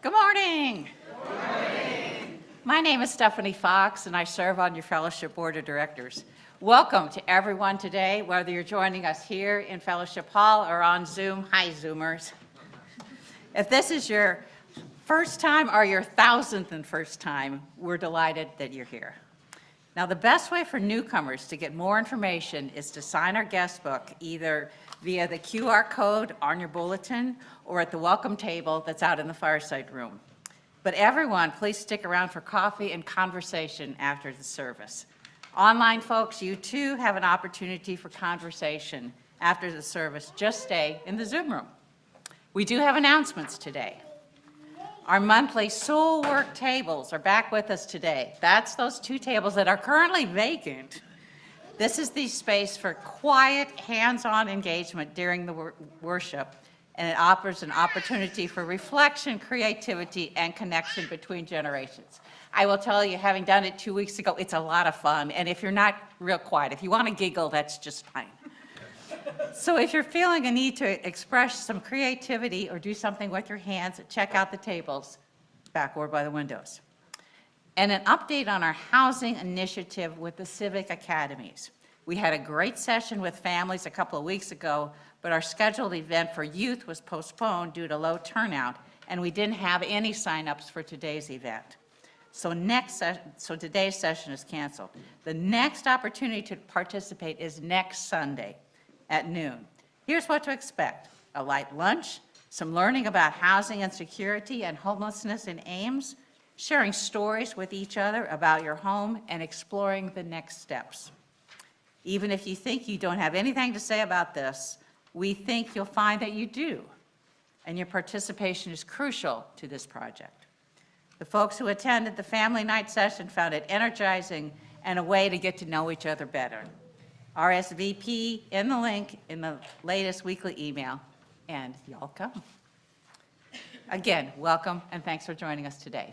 Good morning. Good morning. My name is Stephanie Fox, and I serve on your Fellowship Board of Directors. Welcome to everyone today, whether you're joining us here in Fellowship Hall or on Zoom. Hi, Zoomers. If this is your first time or your 1,000th and first time, we're delighted that you're here. Now, the best way for newcomers to get more information is to sign our guest book, either via the QR code on your bulletin or at the welcome table that's out in the fireside room. But everyone, please stick around for coffee and conversation after the service. Online folks, you too have an opportunity for conversation after the service. Just stay in the Zoom room. We do have announcements today. Our monthly Soul Work tables are back with us today. That's those two tables that are currently vacant. This is the space for quiet, hands-on engagement during the worship, and it offers an opportunity for reflection, creativity, and connection between generations. I will tell you, having done it 2 weeks ago, it's a lot of fun, and if you're not real quiet, if you want to giggle, that's just fine. So if you're feeling a need to express some creativity or do something with your hands, check out the tables back over by the windows. And an update on our housing initiative with the Civic Academies. We had a great session with families a couple of weeks ago, but our scheduled event for youth was postponed due to low turnout, and we didn't have any sign-ups for today's event. So today's session is canceled. The next opportunity to participate is next Sunday at noon. Here's what to expect: a light lunch, some learning about housing and security and homelessness in Ames, sharing stories with each other about your home, and exploring the next steps. Even if you think you don't have anything to say about this, we think you'll find that you do, and your participation is crucial to this project. The folks who attended the family night session found it energizing and a way to get to know each other better. RSVP in the link in the latest weekly email, and y'all come. Again, welcome, and thanks for joining us today.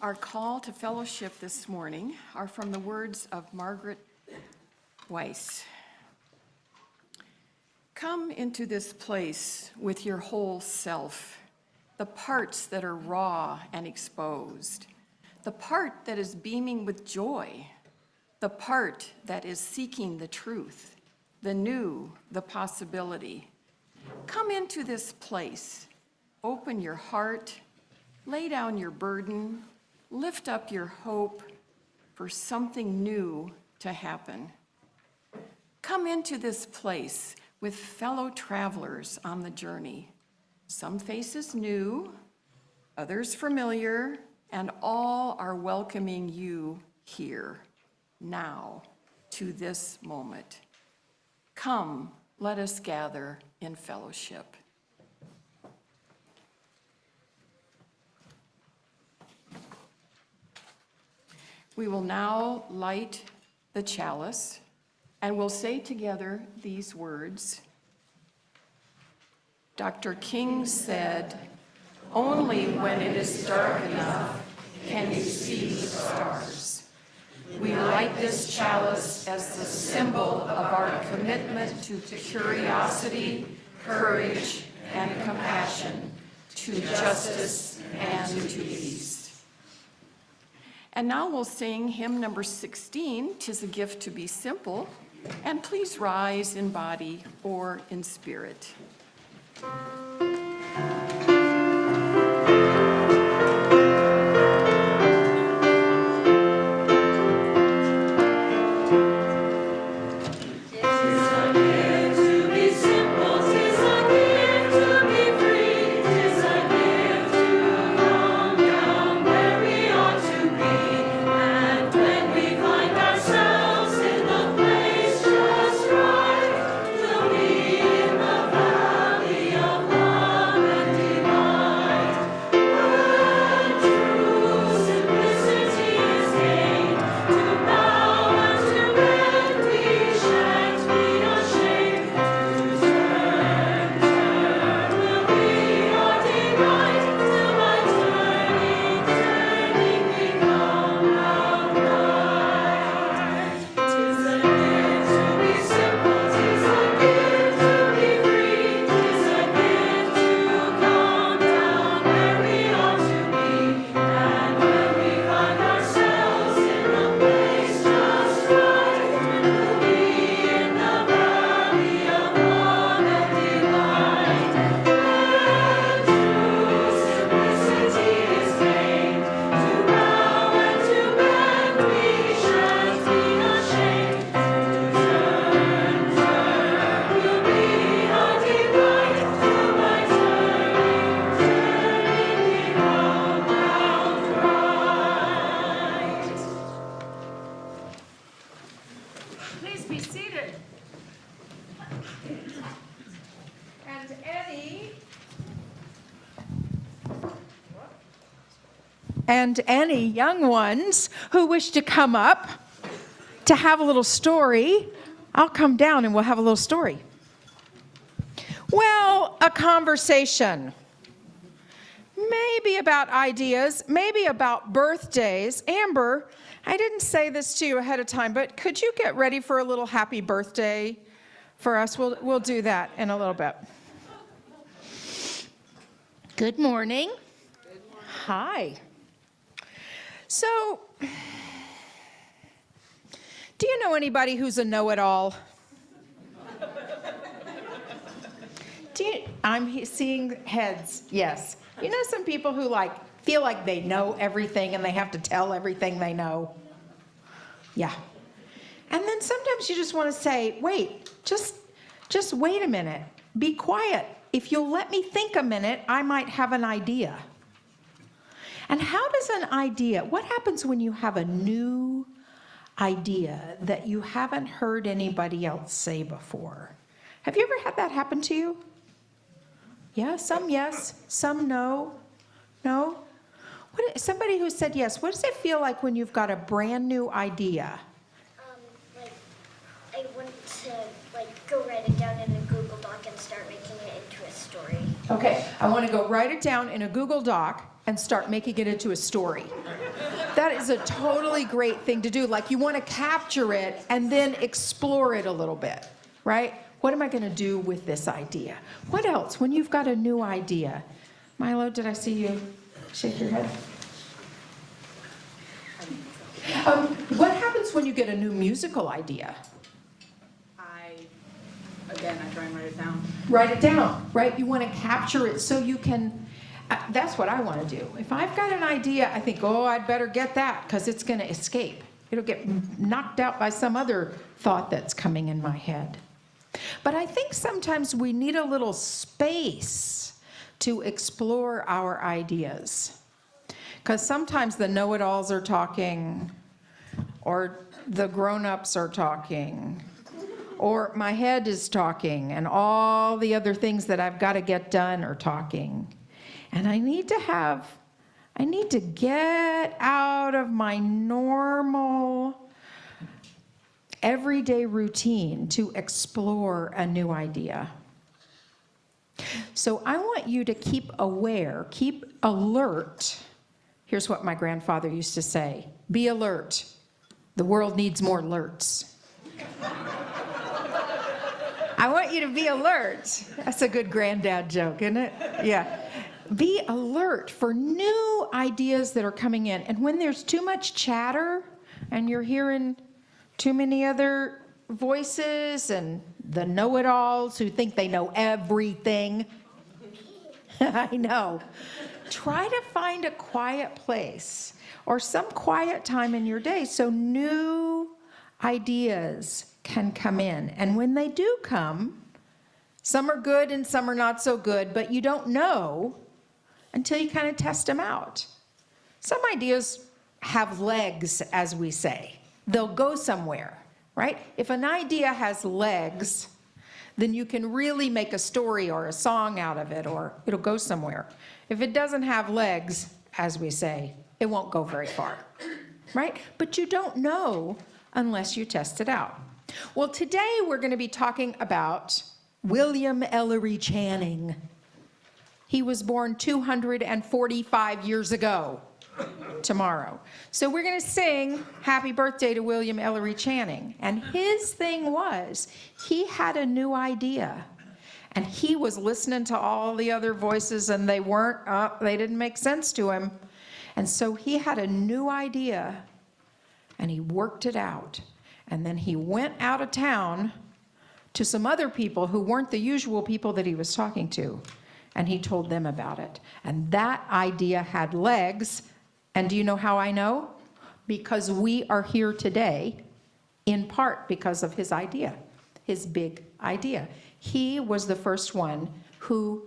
Our call to fellowship this morning are from the words of Margaret Weiss. Come into this place with your whole self, the parts that are raw and exposed, the part that is beaming with joy, the part that is seeking the truth, the new, the possibility. Come into this place, open your heart, lay down your burden, lift up your hope for something new to happen. Come into this place with fellow travelers on the journey. Some faces new, others familiar, and all are welcoming you here, now, to this moment. Come, let us gather in fellowship. We will now light the chalice, and we'll say together these words. Dr. King said, "Only when it is dark enough can you see the stars." We light this chalice as the symbol of our commitment to curiosity, courage, and compassion, to justice and to peace. And now we'll sing hymn number 16, "'Tis a Gift to Be Simple," and please rise in body or in spirit. And any young ones who wish to come up to have a little story, I'll come down and we'll have a little story. Well, a conversation. Maybe about ideas, maybe about birthdays. Amber, I didn't say this to you ahead of time, but could you get ready for a little happy birthday for us? We'll do that in a little bit. Good morning. Good morning. Hi. So, do you know anybody who's a know-it-all? I'm seeing heads, yes. You know some people who feel like they know everything and they have to tell everything they know? Yeah. And then sometimes you just want to say, wait, just wait a minute. Be quiet. If you'll let me think a minute, I might have an idea. And how does an idea, what happens when you have a new idea that you haven't heard anybody else say before? Have you ever had that happen to you? Yeah, some yes, some no. No? Somebody who said yes, what does it feel like when you've got a brand new idea? I want to go write it down in a Google Doc and start making it into a story. Okay, I want to go write it down in a Google Doc and start making it into a story. That is a totally great thing to do. Like, you want to capture it and then explore it a little bit, right? What am I going to do with this idea? What else? When you've got a new idea. Milo, did I see you shake your head? What happens when you get a new musical idea? I try and write it down. Write it down, right? You want to capture it so you can, that's what I want to do. If I've got an idea, I think, oh, I'd better get that because it's going to escape. It'll get knocked out by some other thought that's coming in my head. But I think sometimes we need a little space to explore our ideas. Because sometimes the know-it-alls are talking, or the grown-ups are talking, or my head is talking, and all the other things that I've got to get done are talking. And I need to get out of my normal, everyday routine to explore a new idea. So I want you to keep aware, keep alert. Here's what my grandfather used to say: be alert. The world needs more alerts. I want you to be alert. That's a good granddad joke, isn't it? Yeah. Be alert for new ideas that are coming in. And when there's too much chatter and you're hearing too many other voices and the know-it-alls who think they know everything, I know. Try to find a quiet place or some quiet time in your day so new ideas can come in. And when they do come, some are good and some are not so good, but you don't know until you kind of test them out. Some ideas have legs, as we say. They'll go somewhere, right? If an idea has legs, then you can really make a story or a song out of it, or it'll go somewhere. If it doesn't have legs, as we say, it won't go very far, right? But you don't know unless you test it out. Well, today we're going to be talking about William Ellery Channing. He was born 245 years ago tomorrow. So we're going to sing happy birthday to William Ellery Channing. And his thing was, he had a new idea. And he was listening to all the other voices and they didn't make sense to him. And so he had a new idea and he worked it out. And then he went out of town to some other people who weren't the usual people that he was talking to. And he told them about it. And that idea had legs. And do you know how I know? Because we are here today, in part because of his idea, his big idea. He was the first one who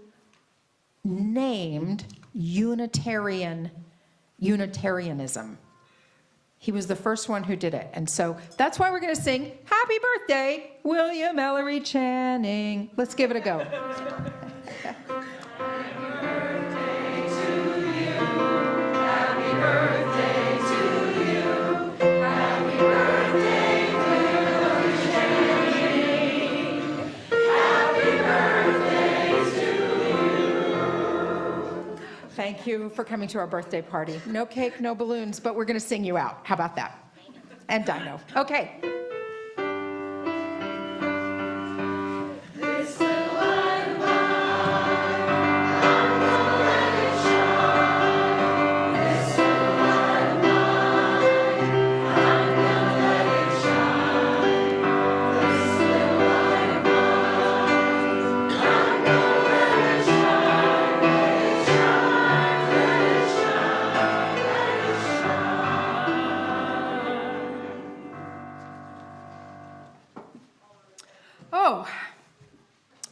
named Unitarianism. He was the first one who did it. And so that's why we're going to sing happy birthday, William Ellery Channing. Let's give it a go. Thank you for coming to our birthday party. No cake, no balloons, but we're going to sing you out. How about that? And Dino. Okay. Oh,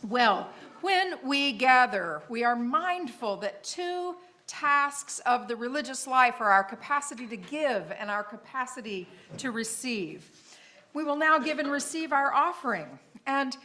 well, when we gather, we are mindful that two tasks of the religious life are our capacity to give and our capacity to receive. We will now give and receive our offering, and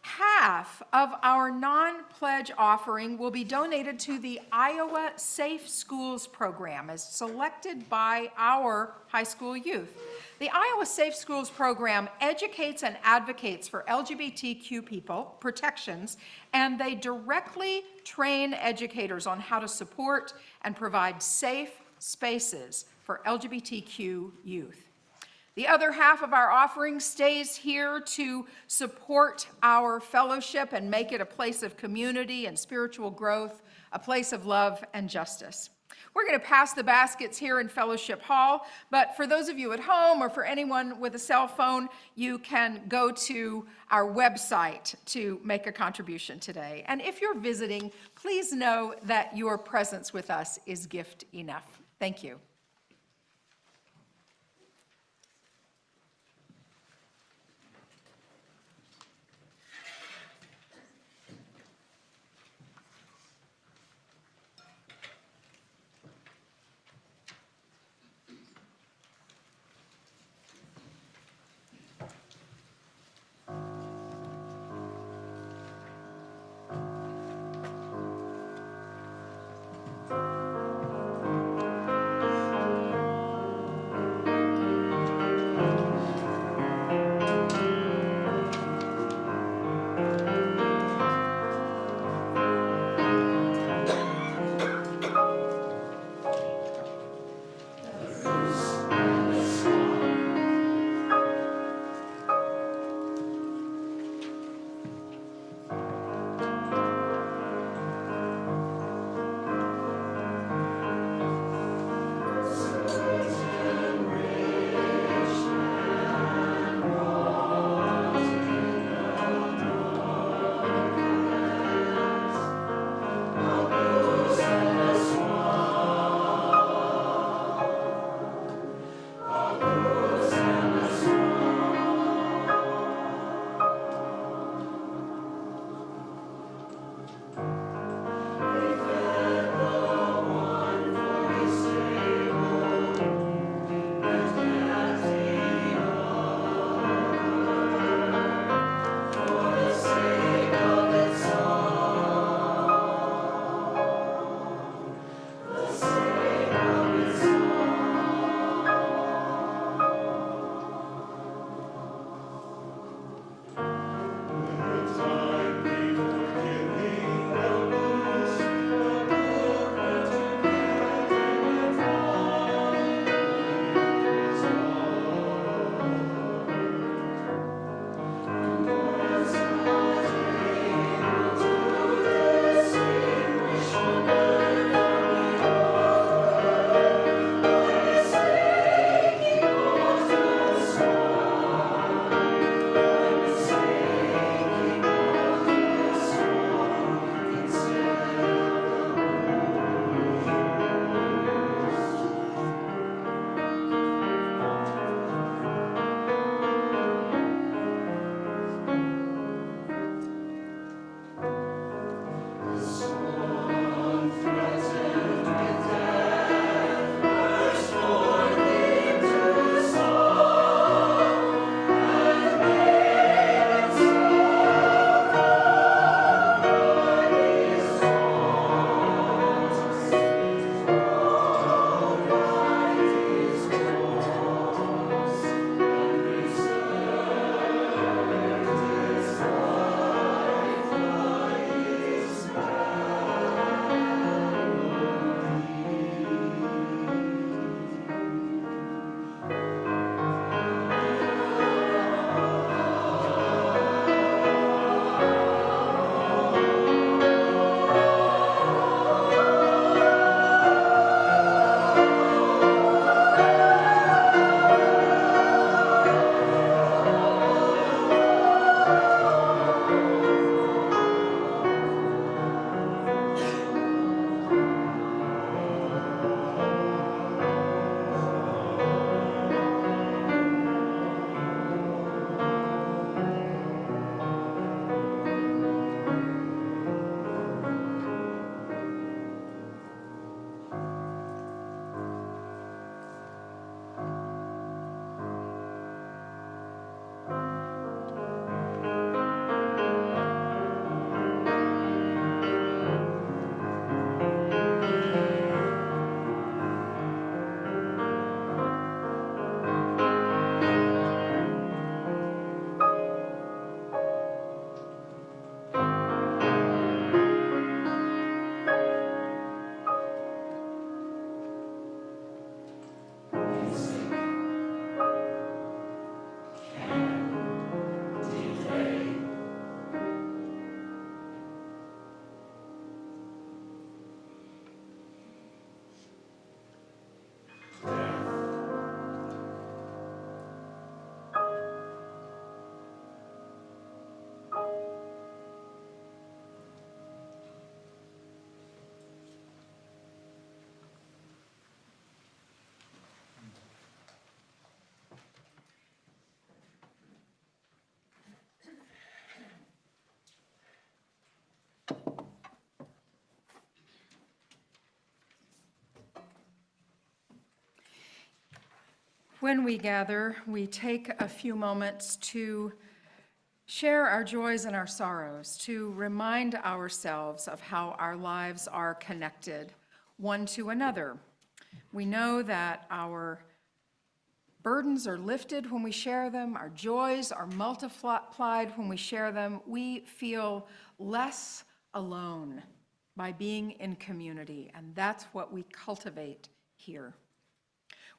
half of our non-pledge offering will be donated to the Iowa Safe Schools program as selected by our high school youth. The Iowa Safe Schools program educates and advocates for LGBTQ people protections, and they directly train educators on how to support and provide safe spaces for LGBTQ youth. The other half of our offering stays here to support our fellowship and make it a place of community and spiritual growth, a place of love and justice. We're going to pass the baskets here in Fellowship Hall, but for those of you at home or for anyone with a cell phone, you can go to our website to make a contribution today. And if you're visiting, please know that your presence with us is gift enough. Thank you. When we gather, we take a few moments to share our joys and our sorrows, to remind ourselves of how our lives are connected one to another. We know that our burdens are lifted when we share them, our joys are multiplied when we share them. We feel less alone by being in community, and that's what we cultivate here.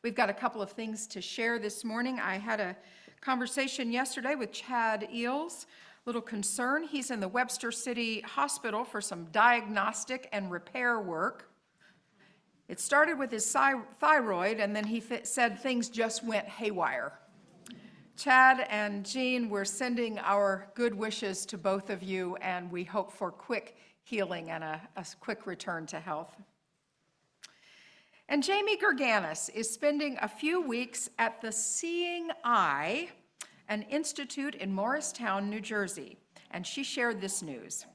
We've got a couple of things to share this morning. I had a conversation yesterday with Chad Eels, little concern. He's in the Webster City Hospital for some diagnostic and repair work. It started with his thyroid, and then he said things just went haywire. Chad and Jean, we're sending our good wishes to both of you, and we hope for quick healing and a quick return to health. And Jamie Gerganis is spending a few weeks at the Seeing Eye, an institute in Morristown, New Jersey, and she shared this news.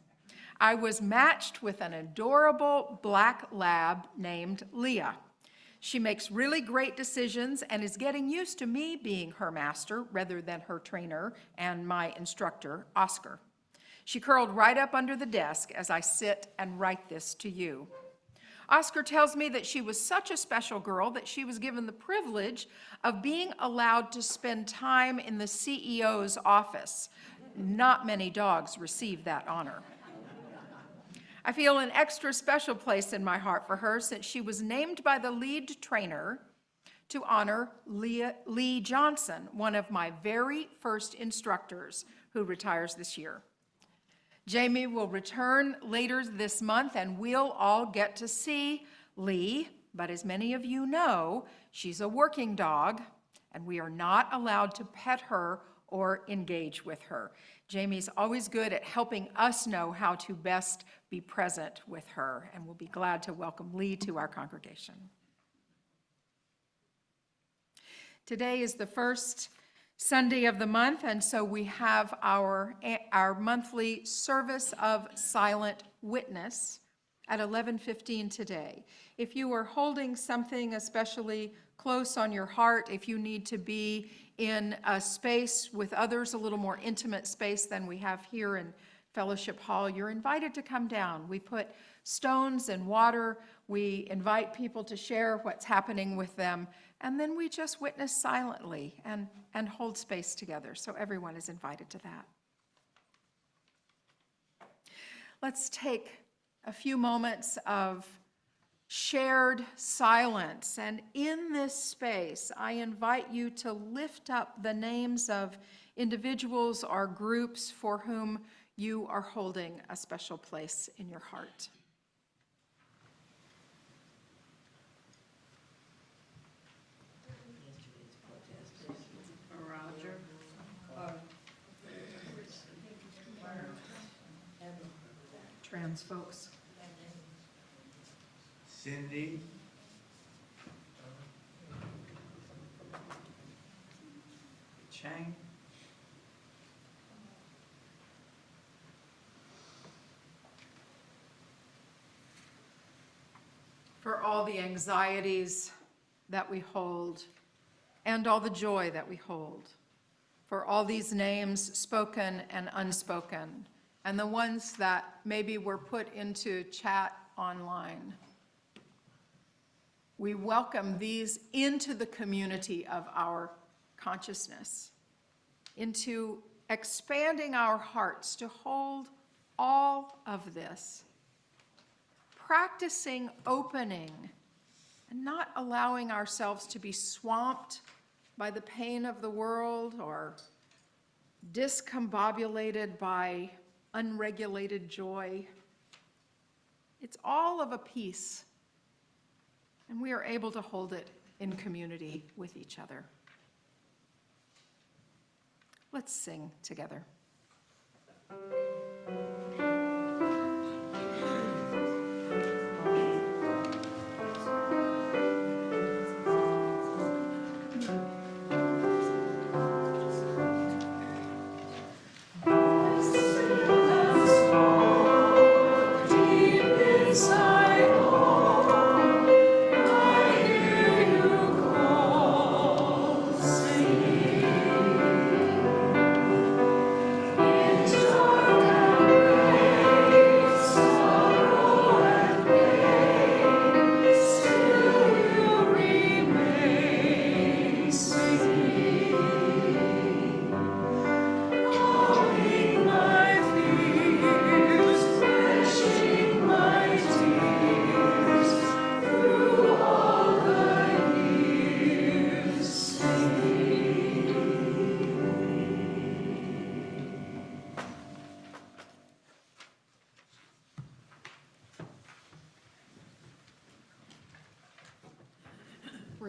I was matched with an adorable black lab named Leah. She makes really great decisions and is getting used to me being her master rather than her trainer and my instructor, Oscar. She curled right up under the desk as I sit and write this to you. Oscar tells me that she was such a special girl that she was given the privilege of being allowed to spend time in the CEO's office. Not many dogs receive that honor. I feel an extra special place in my heart for her since she was named by the lead trainer to honor Lee Johnson, one of my very first instructors who retires this year. Jamie will return later this month, and we'll all get to see Lee, but as many of you know, she's a working dog, and we are not allowed to pet her or engage with her. Jamie's always good at helping us know how to best be present with her, and we'll be glad to welcome Lee to our congregation. Today is the first Sunday of the month, and so we have our monthly service of silent witness at 11:15 today. If you are holding something especially close on your heart, if you need to be in a space with others, a little more intimate space than we have here in Fellowship Hall, you're invited to come down. We put stones and water. We invite people to share what's happening with them, and then we just witness silently and hold space together. So everyone is invited to that. Let's take a few moments of shared silence. And in this space, I invite you to lift up the names of individuals or groups for whom you are holding a special place in your heart. Roger. Trans folks. Cindy. Chang. For all the anxieties that we hold and all the joy that we hold, for all these names spoken and unspoken, and the ones that maybe were put into chat online. We welcome these into the community of our consciousness, into expanding our hearts to hold all of this, practicing opening and not allowing ourselves to be swamped by the pain of the world or discombobulated by unregulated joy. It's all of a piece, and we are able to hold it in community with each other. Let's sing together. I hear you call.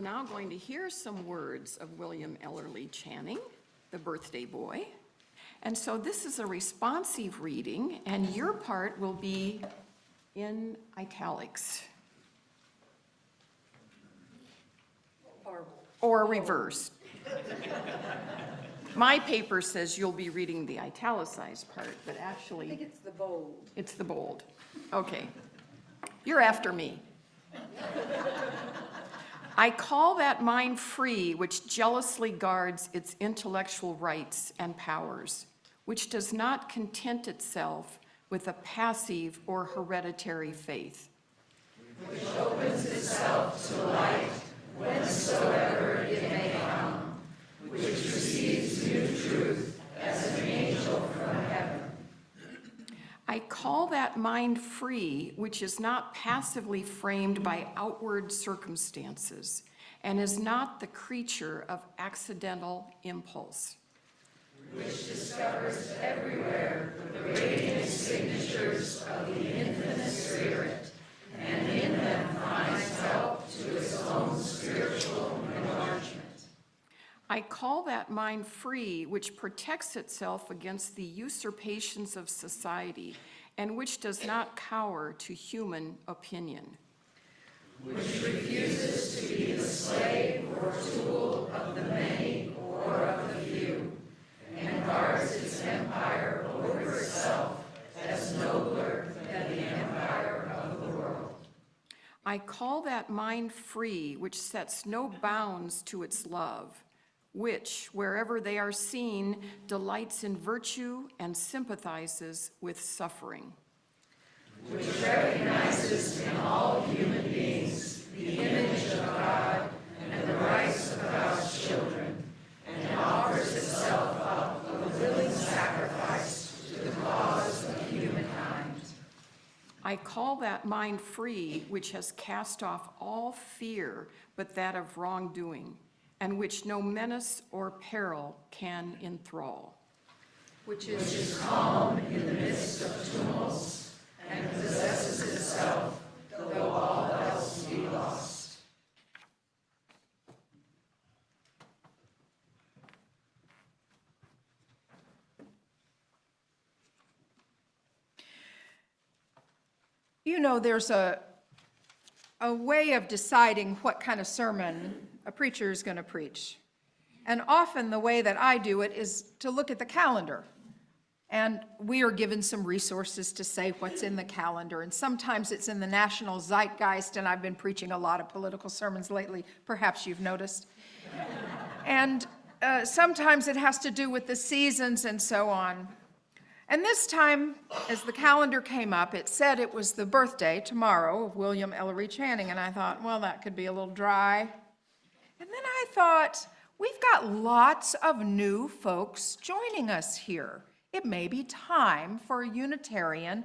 now going to hear some words of William Ellery Channing, the birthday boy. And so this is a responsive reading, and your part will be in italics. Or reversed. My paper says you'll be reading the italicized part, but actually. I think it's the bold. It's the bold. Okay. You're after me. I call that mind free which jealously guards its intellectual rights and powers, which does not content itself with a passive or hereditary faith. Which opens itself to light whensoever it may come, which receives new truth as an angel from heaven. I call that mind free which is not passively framed by outward circumstances and is not the creature of accidental impulse. Which discovers everywhere the radiant signatures of the infinite spirit, and in them finds help to its own spiritual enlargement. I call that mind free which protects itself against the usurpations of society and which does not cower to human opinion. Which refuses to be the slave or tool of the many or of the few, and guards its empire over itself as nobler than the empire of the world. I call that mind free which sets no bounds to its love, which, wherever they are seen, delights in virtue and sympathizes with suffering. Which recognizes in all human beings the image of God and the rights of God's children, and offers itself up a willing sacrifice to the cause of humankind. I call that mind free which has cast off all fear but that of wrongdoing, and which no menace or peril can enthrall. Which is calm in the midst of tumults, and possesses itself, though all else be lost. You know, there's a way of deciding what kind of sermon a preacher is going to preach. And often the way that I do it is to look at the calendar. And we are given some resources to say what's in the calendar. And sometimes it's in the national zeitgeist, and I've been preaching a lot of political sermons lately. Perhaps you've noticed. And sometimes it has to do with the seasons and so on. And this time, as the calendar came up, it said it was the birthday tomorrow of William Ellery Channing. And I thought, well, that could be a little dry. And then I thought, we've got lots of new folks joining us here. It may be time for a Unitarian,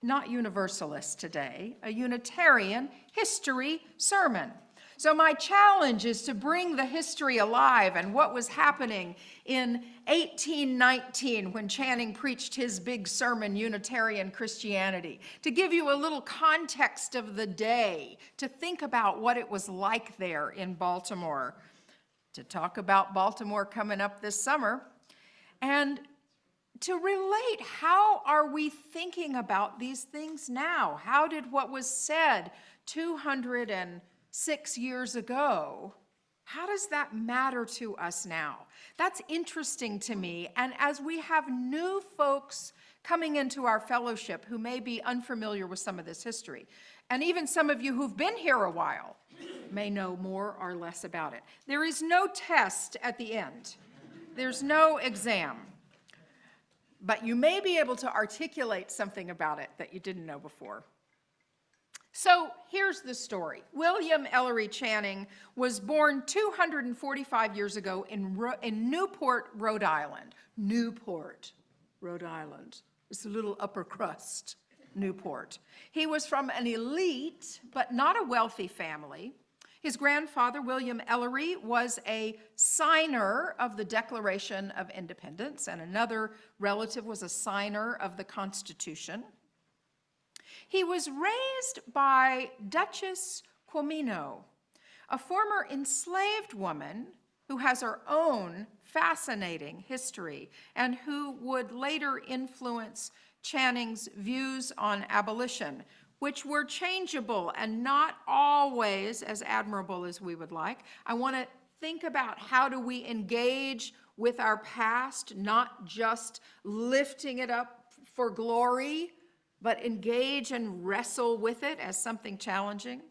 not Universalist today, a Unitarian history sermon. So my challenge is to bring the history alive and what was happening in 1819 when Channing preached his big sermon, Unitarian Christianity, to give you a little context of the day, to think about what it was like there in Baltimore, to talk about Baltimore coming up this summer, and to relate, how are we thinking about these things now? How did what was said 206 years ago, how does that matter to us now? That's interesting to me. And as we have new folks coming into our fellowship who may be unfamiliar with some of this history, and even some of you who've been here a while may know more or less about it. There is no test at the end. There's no exam. But you may be able to articulate something about it that you didn't know before. So here's the story. William Ellery Channing was born 245 years ago in Newport, Rhode Island. Newport, Rhode Island. It's a little upper crust, Newport. He was from an elite, but not a wealthy family. His grandfather, William Ellery, was a signer of the Declaration of Independence, and another relative was a signer of the Constitution. He was raised by Duchess Comino, a former enslaved woman who has her own fascinating history and who would later influence Channing's views on abolition, which were changeable and not always as admirable as we would like. I want to think about how do we engage with our past, not just lifting it up for glory, but engage and wrestle with it as something challenging.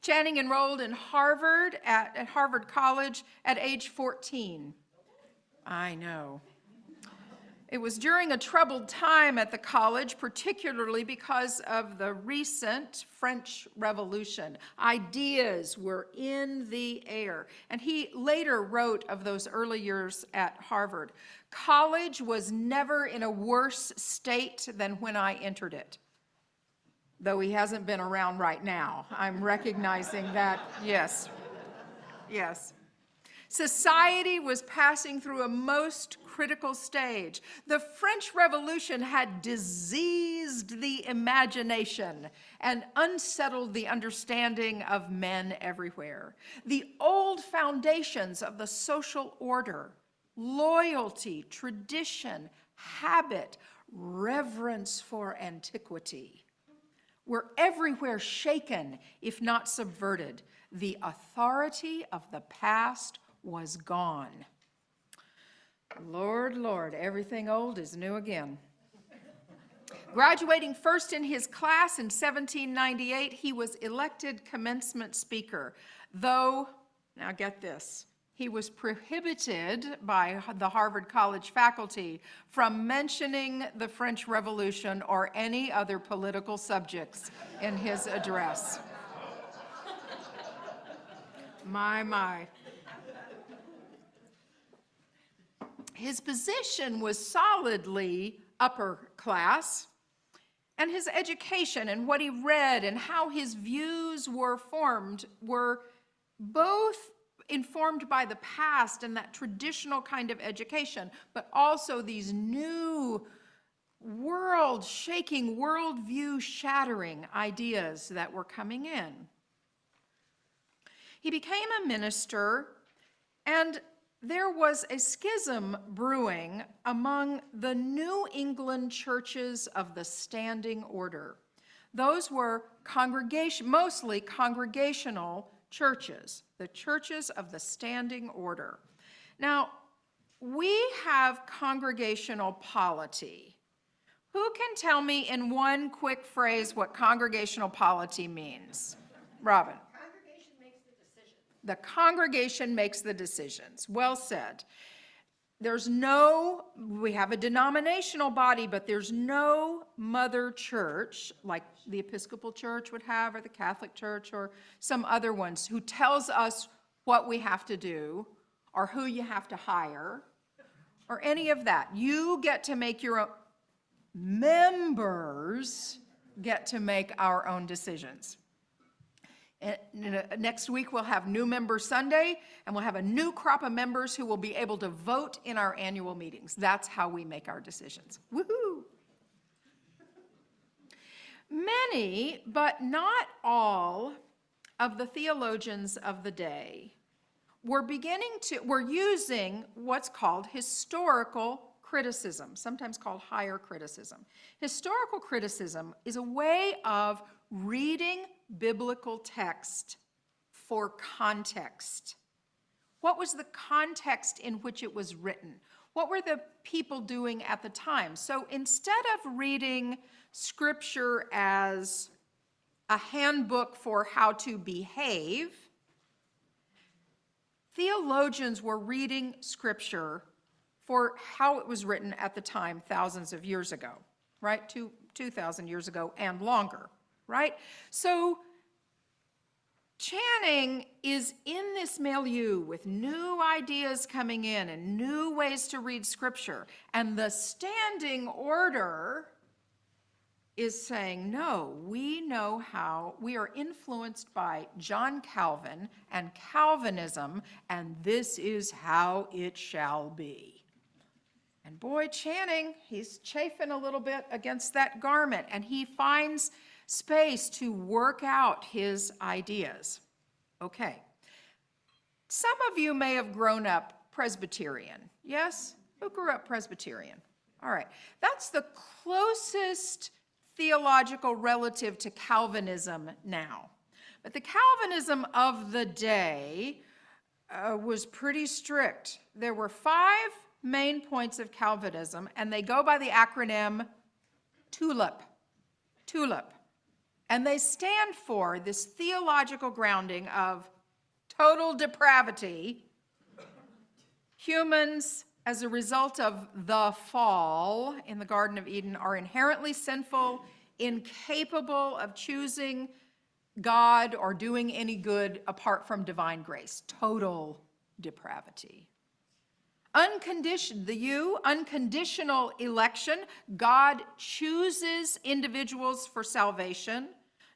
Channing enrolled in Harvard at Harvard College at age 14. I know. It was during a troubled time at the college, particularly because of the recent French Revolution. Ideas were in the air. And he later wrote of those early years at Harvard, "College was never in a worse state than when I entered it." Though he hasn't been around right now. I'm recognizing that, yes, yes. Society was passing through a most critical stage. The French Revolution had diseased the imagination and unsettled the understanding of men everywhere. The old foundations of the social order, loyalty, tradition, habit, reverence for antiquity, were everywhere shaken, if not subverted. The authority of the past was gone. Lord, Lord, everything old is new again. Graduating first in his class in 1798, he was elected commencement speaker, though, now get this, he was prohibited by the Harvard College faculty from mentioning the French Revolution or any other political subjects in his address. My. His position was solidly upper class, and his education and what he read and how his views were formed were both informed by the past and that traditional kind of education, but also these new world-shaking, worldview-shattering ideas that were coming in. He became a minister, and there was a schism brewing among the New England churches of the Standing Order. Those were mostly congregational churches, the churches of the Standing Order. Now, we have congregational polity. Who can tell me in one quick phrase what congregational polity means? Robin. The congregation makes the decisions. Well said. We have a denominational body, but there's no mother church like the Episcopal Church would have, or the Catholic Church, or some other ones, who tells us what we have to do, or who you have to hire, or any of that. You get to make your own. Members get to make our own decisions. Next week, we'll have New Member Sunday, and we'll have a new crop of members who will be able to vote in our annual meetings. That's how we make our decisions. Woohoo! Many, but not all, of the theologians of the day were using what's called historical criticism, sometimes called higher criticism. Historical criticism is a way of reading biblical text for context. What was the context in which it was written? What were the people doing at the time? So instead of reading Scripture as a handbook for how to behave, theologians were reading Scripture for how it was written at the time, thousands of years ago, right? 2,000 years ago and longer, right? So Channing is in this milieu with new ideas coming in and new ways to read Scripture. And the Standing Order is saying, no, we know how, we are influenced by John Calvin and Calvinism, and this is how it shall be. And boy, Channing, he's chafing a little bit against that garment, and he finds space to work out his ideas. Okay. Some of you may have grown up Presbyterian. Yes? Who grew up Presbyterian? All right. That's the closest theological relative to Calvinism now. But the Calvinism of the day was pretty strict. There were 5 main points of Calvinism, and they go by the acronym TULIP. TULIP. And they stand for this theological grounding of total depravity. Humans, as a result of the fall in the Garden of Eden, are inherently sinful, incapable of choosing God or doing any good apart from divine grace. Total depravity. Unconditional election. God chooses individuals for salvation,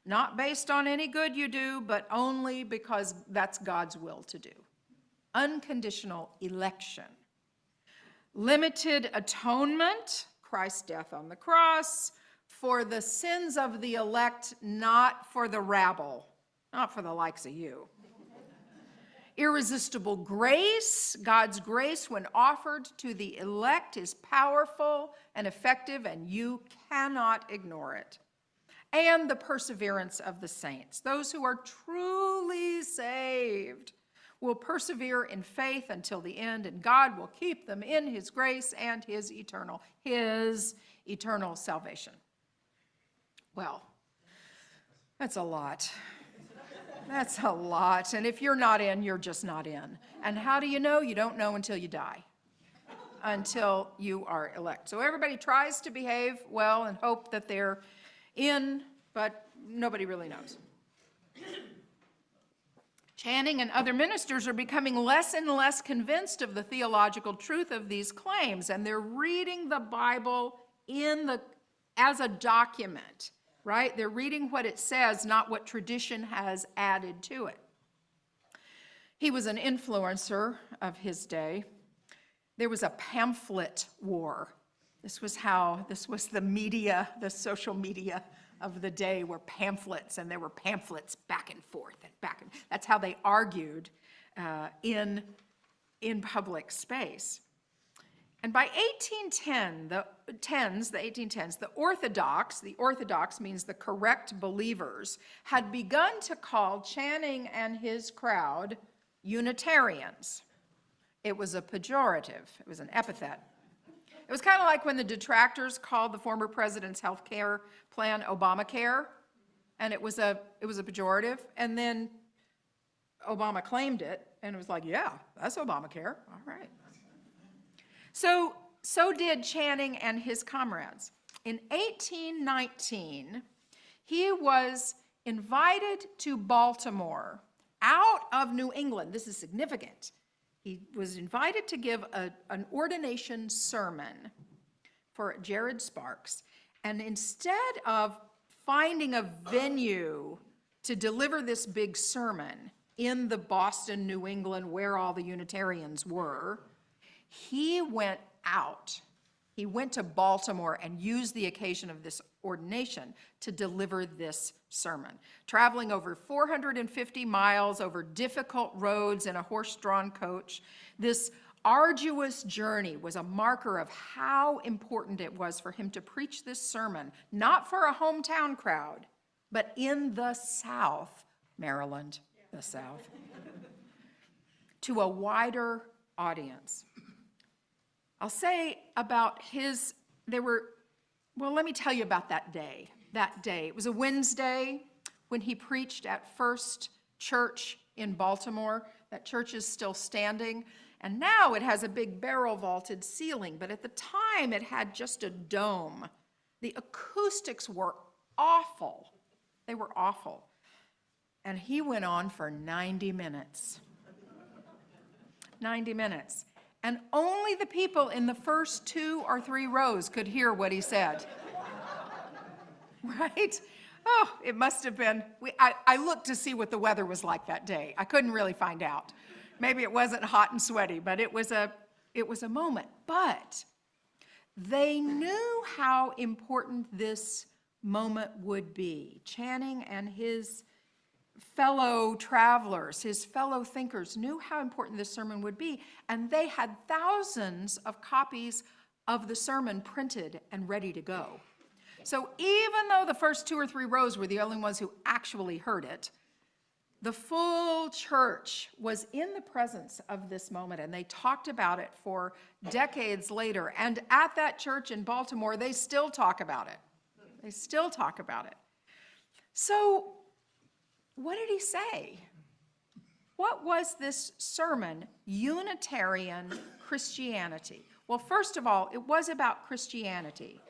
not based on any good you do, but only because that's God's will to do. Unconditional election. Limited atonement, Christ's death on the cross, for the sins of the elect, not for the rabble, not for the likes of you. Irresistible grace, God's grace when offered to the elect is powerful and effective, and you cannot ignore it. And the perseverance of the saints. Those who are truly saved will persevere in faith until the end, and God will keep them in his grace and his eternal salvation. Well, that's a lot. That's a lot. And if you're not in, you're just not in. And how do you know? You don't know until you die, until you are elect. So everybody tries to behave well and hope that they're in, but nobody really knows. Channing and other ministers are becoming less and less convinced of the theological truth of these claims, and they're reading the Bible as a document, right? They're reading what it says, not what tradition has added to it. He was an influencer of his day. There was a pamphlet war. This was the media, the social media of the day were pamphlets, and there were pamphlets back and forth and back. That's how they argued in public space. And by 1810, the 1810s, the Orthodox means the correct believers, had begun to call Channing and his crowd Unitarians. It was a pejorative. It was an epithet. It was kind of like when the detractors called the former president's health care plan Obamacare, and it was a pejorative, and then Obama claimed it, and it was like, yeah, that's Obamacare, all right. So did Channing and his comrades. In 1819, he was invited to Baltimore out of New England. This is significant. He was invited to give an ordination sermon for Jared Sparks. And instead of finding a venue to deliver this big sermon in the Boston, New England, where all the Unitarians were, he went out. He went to Baltimore and used the occasion of this ordination to deliver this sermon. Traveling over 450 miles over difficult roads in a horse-drawn coach, this arduous journey was a marker of how important it was for him to preach this sermon, not for a hometown crowd, but in the South, Maryland, the South, to a wider audience. I'll say about let me tell you about that day. It was a Wednesday when he preached at First Church in Baltimore. That church is still standing, and now it has a big barrel-vaulted ceiling, but at the time it had just a dome. The acoustics were awful. They were awful. And he went on for 90 minutes. 90 minutes. And only the people in the first 2 or 3 rows could hear what he said. Right? Oh, it must have been. I looked to see what the weather was like that day. I couldn't really find out. Maybe it wasn't hot and sweaty, but it was a moment. But they knew how important this moment would be. Channing and his fellow travelers, his fellow thinkers, knew how important this sermon would be, and they had thousands of copies of the sermon printed and ready to go. So even though the first 2 or 3 rows were the only ones who actually heard it, the full church was in the presence of this moment, and they talked about it for decades later. And at that church in Baltimore, they still talk about it. They still talk about it. So what did he say? What was this sermon, Unitarian Christianity? Well, first of all, it was about Christianity.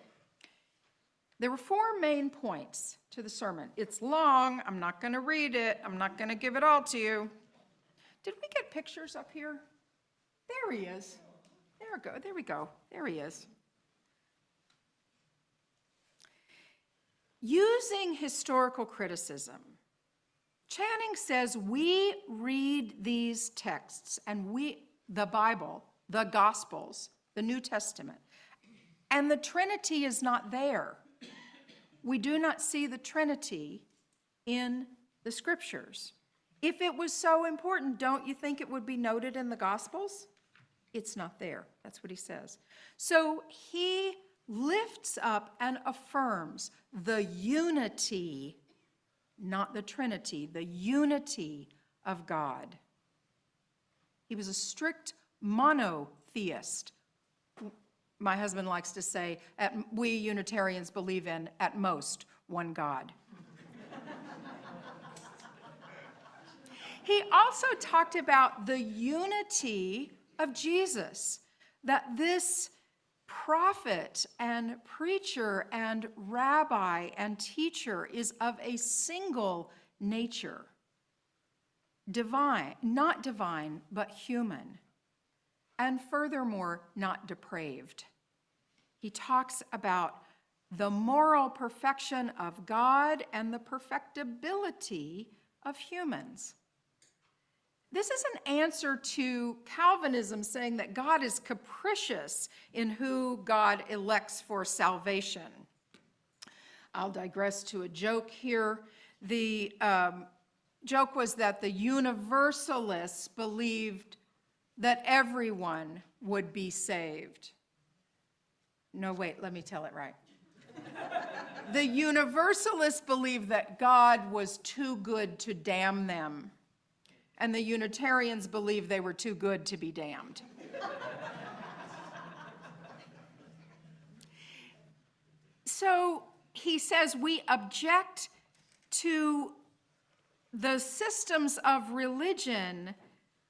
There were 4 main points to the sermon. It's long. I'm not going to read it. I'm not going to give it all to you. Did we get pictures up here? There he is. There we go. There we go. There he is. Using historical criticism, Channing says we read these texts and the Bible, the Gospels, the New Testament, and the Trinity is not there. We do not see the Trinity in the Scriptures. If it was so important, don't you think it would be noted in the Gospels? It's not there. That's what he says. So he lifts up and affirms the unity, not the Trinity, the unity of God. He was a strict monotheist. My husband likes to say, we Unitarians believe in, at most, one God. He also talked about the unity of Jesus, that this prophet and preacher and rabbi and teacher is of a single nature, divine, not divine, but human, and furthermore, not depraved. He talks about the moral perfection of God and the perfectibility of humans. This is an answer to Calvinism saying that God is capricious in who God elects for salvation. I'll digress to a joke here. The joke was that the Universalists believed that everyone would be saved. No, wait, let me tell it right. The Universalists believed that God was too good to damn them, and the Unitarians believed they were too good to be damned. So he says we object to the systems of religion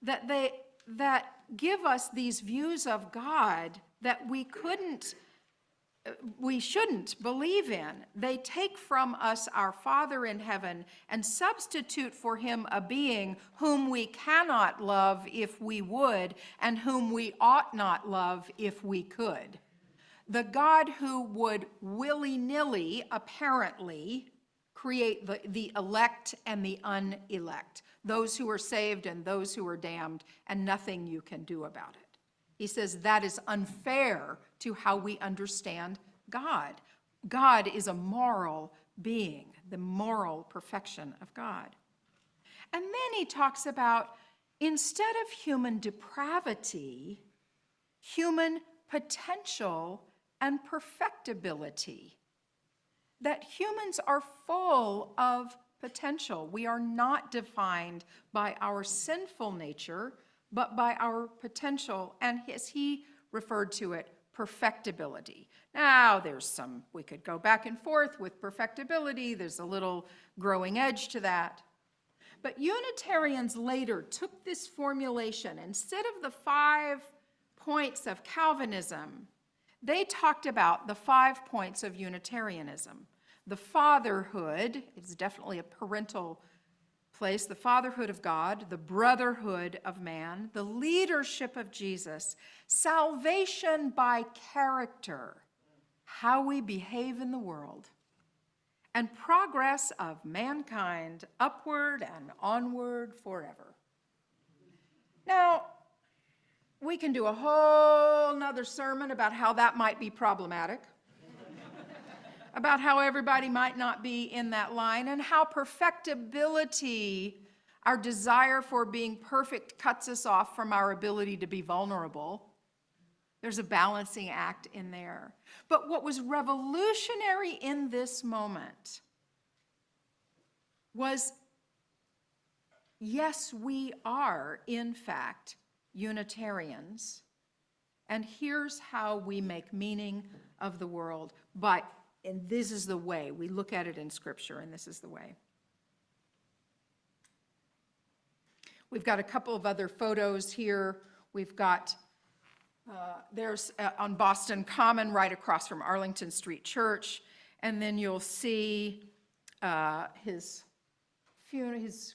that give us these views of God that we shouldn't believe in. They take from us our Father in heaven and substitute for him a being whom we cannot love if we would, and whom we ought not love if we could. The God who would willy-nilly, apparently, create the elect and the unelect, those who are saved and those who are damned, and nothing you can do about it. He says that is unfair to how we understand God. God is a moral being, the moral perfection of God. And then he talks about, instead of human depravity, human potential and perfectibility. That humans are full of potential. We are not defined by our sinful nature, but by our potential, and as he referred to it, perfectibility. Now, we could go back and forth with perfectibility. There's a little growing edge to that. But Unitarians later took this formulation. Instead of the 5 points of Calvinism, they talked about the 5 points of Unitarianism. The fatherhood, it's definitely a parental place, the fatherhood of God, the brotherhood of man, the leadership of Jesus, salvation by character, how we behave in the world, and progress of mankind upward and onward forever. Now, we can do a whole nother sermon about how that might be problematic. about how everybody might not be in that line and how perfectibility, our desire for being perfect, cuts us off from our ability to be vulnerable. There's a balancing act in there. But what was revolutionary in this moment was, yes, we are, in fact, Unitarians. And here's how we make meaning of the world. And this is the way. We look at it in Scripture, and this is the way. We've got a couple of other photos here. We've got, there's on Boston Common right across from Arlington Street Church. And then you'll see his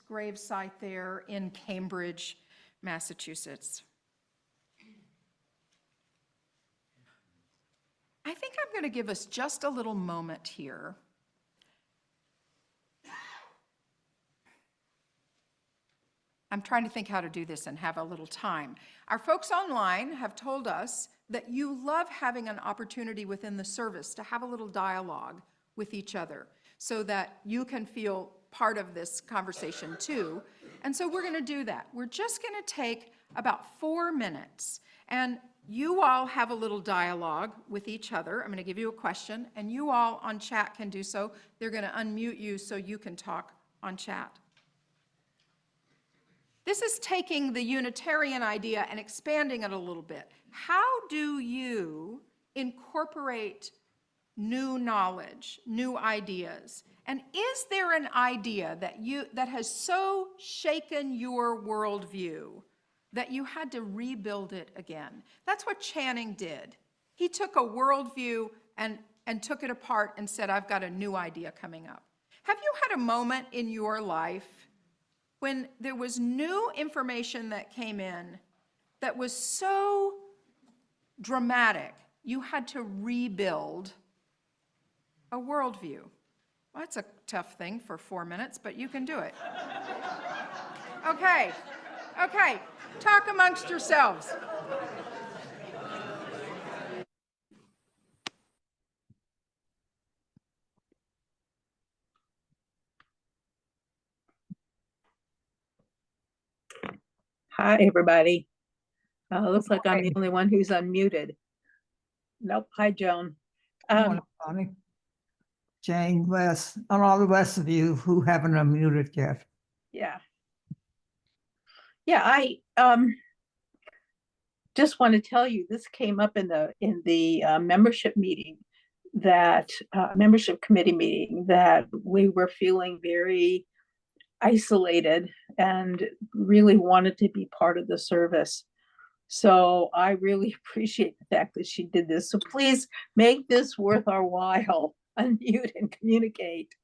grave site there in Cambridge, Massachusetts. I think I'm going to give us just a little moment here. I'm trying to think how to do this and have a little time. Our folks online have told us that you love having an opportunity within the service to have a little dialogue with each other so that you can feel part of this conversation too. And so we're going to do that. We're just going to take about 4 minutes, and you all have a little dialogue with each other. I'm going to give you a question, and you all on chat can do so. They're going to unmute you so you can talk on chat. This is taking the Unitarian idea and expanding it a little bit. How do you incorporate new knowledge, new ideas? And is there an idea that has so shaken your worldview that you had to rebuild it again? That's what Channing did. He took a worldview and took it apart and said, I've got a new idea coming up. Have you had a moment in your life when there was new information that came in that was so dramatic, you had to rebuild a worldview? Well, that's a tough thing for 4 minutes, but you can do it. Okay, talk amongst yourselves. Hi, everybody. Looks like I'm the Hi. only one who's unmuted. Nope. Hi, Joan. Morning, Bonnie. Jane, Wes, and all the rest of you who haven't unmuted yet. Yeah. Yeah, I just want to tell you, this came up in the membership meeting, that membership committee meeting, that we were feeling very isolated and really wanted to be part of the service. So I really appreciate the fact that she did this. So please make this worth our while. Unmute and communicate.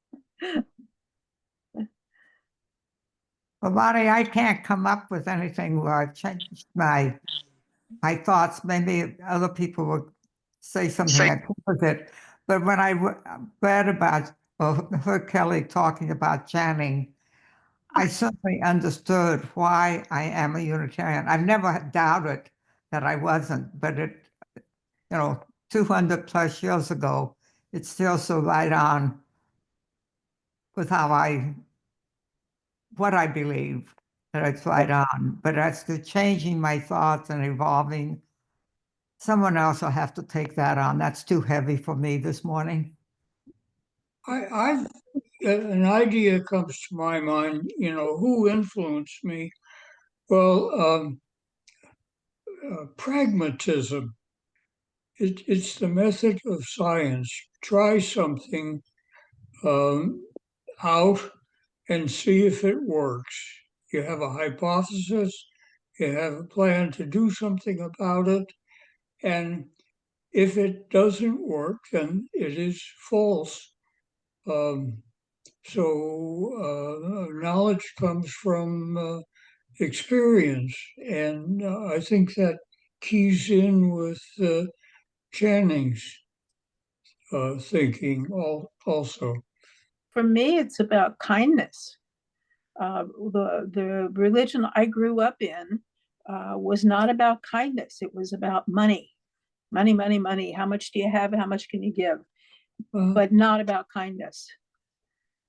Well, Bonnie, I can't come up with anything where I've changed my thoughts. Maybe other people will say something I agree with it. But when I read about or heard Kelly talking about Channing, I certainly understood why I am a Unitarian. I've never doubted that I wasn't, but 200 plus years ago, it's still so right on with what I believe, that it's right on. But as to changing my thoughts and evolving, someone else will have to take that on. That's too heavy for me this morning. An idea comes to my mind, who influenced me? Well, pragmatism. It's the method of science. Try something out and see if it works. You have a hypothesis, you have a plan to do something about it, and if it doesn't work, then it is false. Knowledge comes from experience, and I think that keys in with Channing's thinking also. For me, it's about kindness. The religion I grew up in was not about kindness. It was about money. Money. How much do you have? How much can you give? but not about kindness.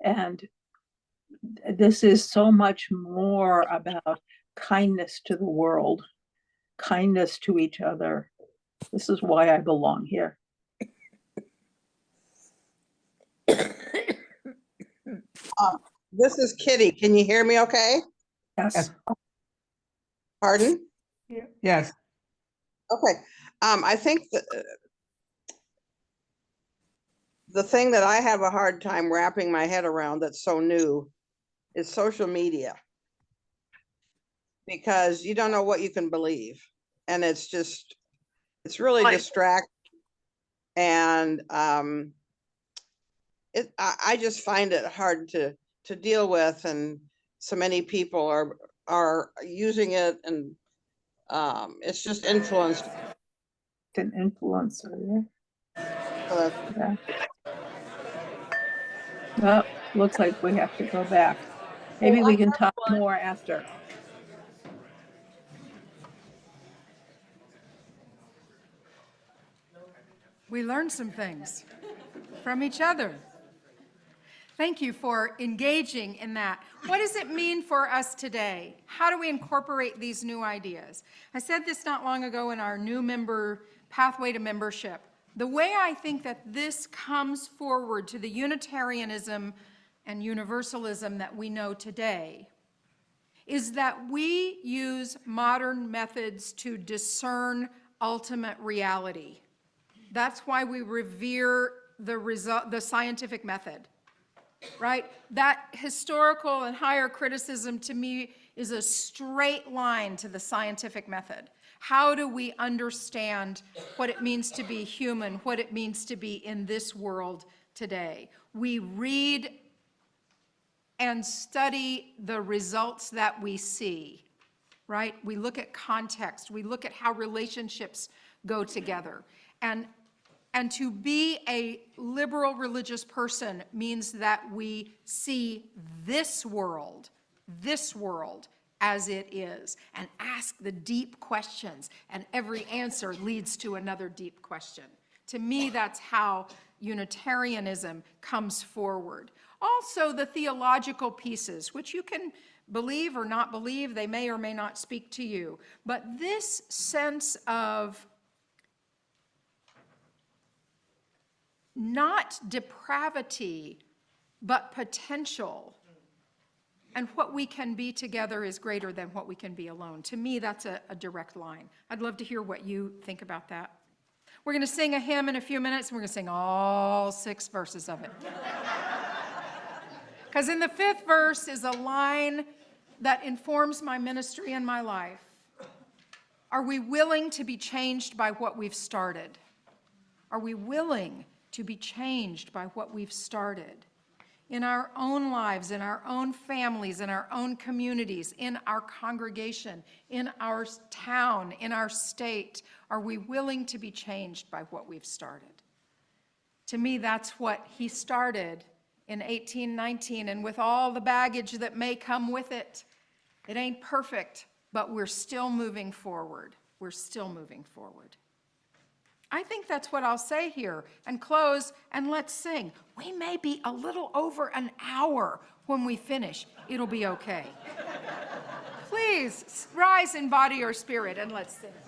And this is so much more about kindness to the world, kindness to each other. This is why I belong here. This is Kitty. Can you hear me okay? Yes. Pardon? Yes. Okay. I think the thing that I have a hard time wrapping my head around that's so new is social media. Because you don't know what you can believe. And it's just, it's really distracting. And I just find it hard to deal with, and so many people are using it, and it's just influenced. It's an influencer, yeah. Well, looks like we have to go back. Maybe we can talk more after. We learned some things from each other. Thank you for engaging in that. What does it mean for us today? How do we incorporate these new ideas? I said this not long ago in our new member pathway to membership. The way I think that this comes forward to the Unitarianism and Universalism that we know today is that we use modern methods to discern ultimate reality. That's why we revere the scientific method, right? That historical and higher criticism to me is a straight line to the scientific method. How do we understand what it means to be human, what it means to be in this world today? We read and study the results that we see, right? We look at context, we look at how relationships go together. And to be a liberal religious person means that we see this world as it is, and ask the deep questions, and every answer leads to another deep question. To me, that's how Unitarianism comes forward. Also, the theological pieces, which you can believe or not believe, they may or may not speak to you, but this sense of not depravity, but potential. And what we can be together is greater than what we can be alone. To me, that's a direct line. I'd love to hear what you think about that. We're going to sing a hymn in a few minutes, and we're going to sing all 6 verses of it. Because in the 5th verse is a line that informs my ministry and my life. Are we willing to be changed by what we've started? Are we willing to be changed by what we've started? In our own lives, in our own families, in our own communities, in our congregation, in our town, in our state, are we willing to be changed by what we've started? To me, that's what he started in 1819, and with all the baggage that may come with it, it ain't perfect, but we're still moving forward. We're still moving forward. I think that's what I'll say here and close, and let's sing. We may be a little over an hour when we finish. It'll be okay. Please rise in body or spirit and let's sing together.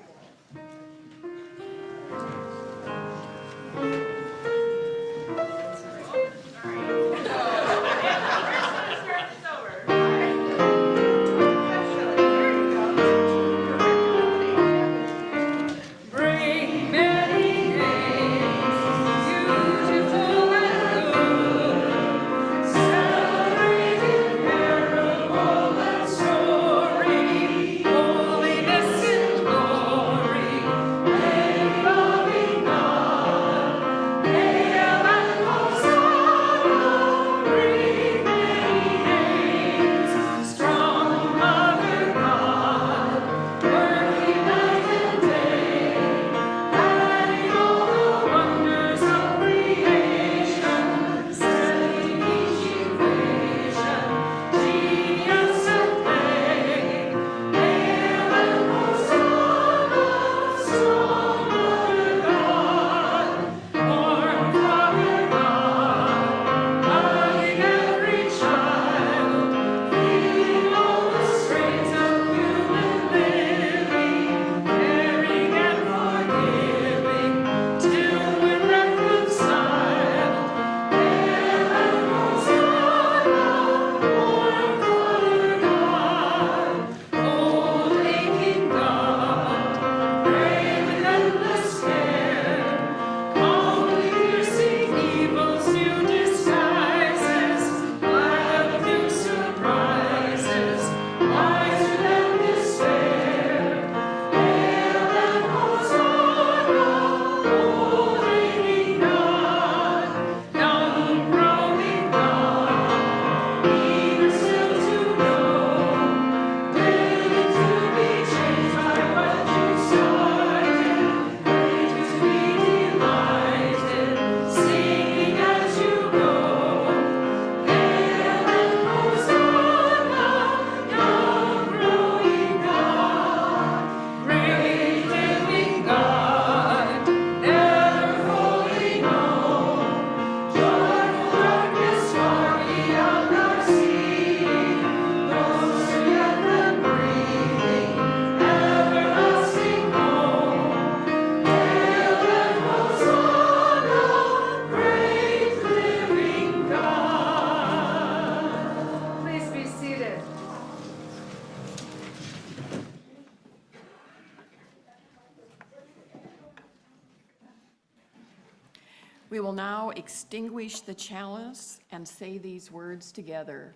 We will now extinguish the chalice and say these words together.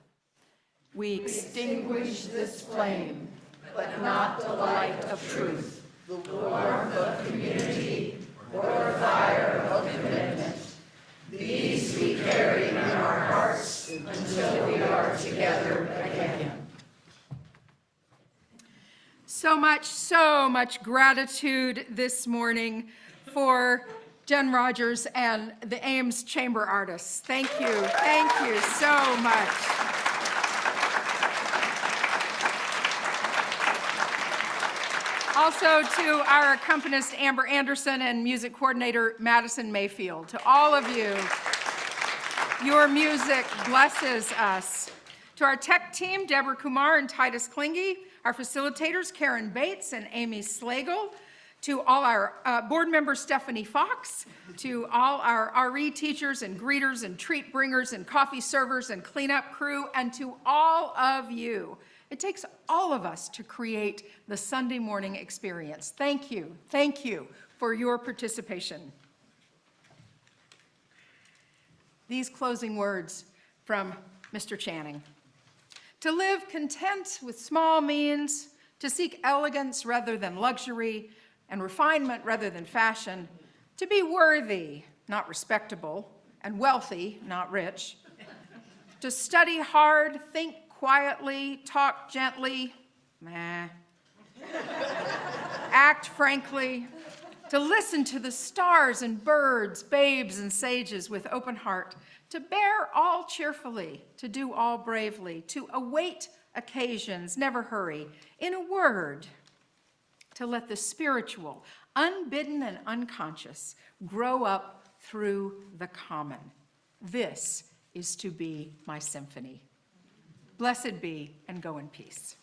We extinguish this flame, but not the light of truth, the warmth of community, or fire of commitment. These we carry in our hearts until we are together again. So much gratitude this morning for Jen Rogers and the Ames Chamber Artists. Thank you so much. Also to our accompanist Amber Anderson and music coordinator Madison Mayfield. To all of you, your music blesses us. To our tech team, Deborah Kumar and Titus Klinge, our facilitators, Karen Bates and Amy Slagle, to all our board members, Stephanie Fox, to all our RE teachers and greeters and treat bringers and coffee servers and cleanup crew, and to all of you. It takes all of us to create the Sunday morning experience. Thank you for your participation. These closing words from Mr. Channing. To live content with small means, to seek elegance rather than luxury, and refinement rather than fashion, to be worthy, not respectable, and wealthy, not rich, to study hard, think quietly, talk gently, act frankly, to listen to the stars and birds, babes and sages with open heart, to bear all cheerfully, to do all bravely, to await occasions, never hurry. In a word, to let the spiritual, unbidden and unconscious, grow up through the common. This is to be my symphony. Blessed be, and go in peace.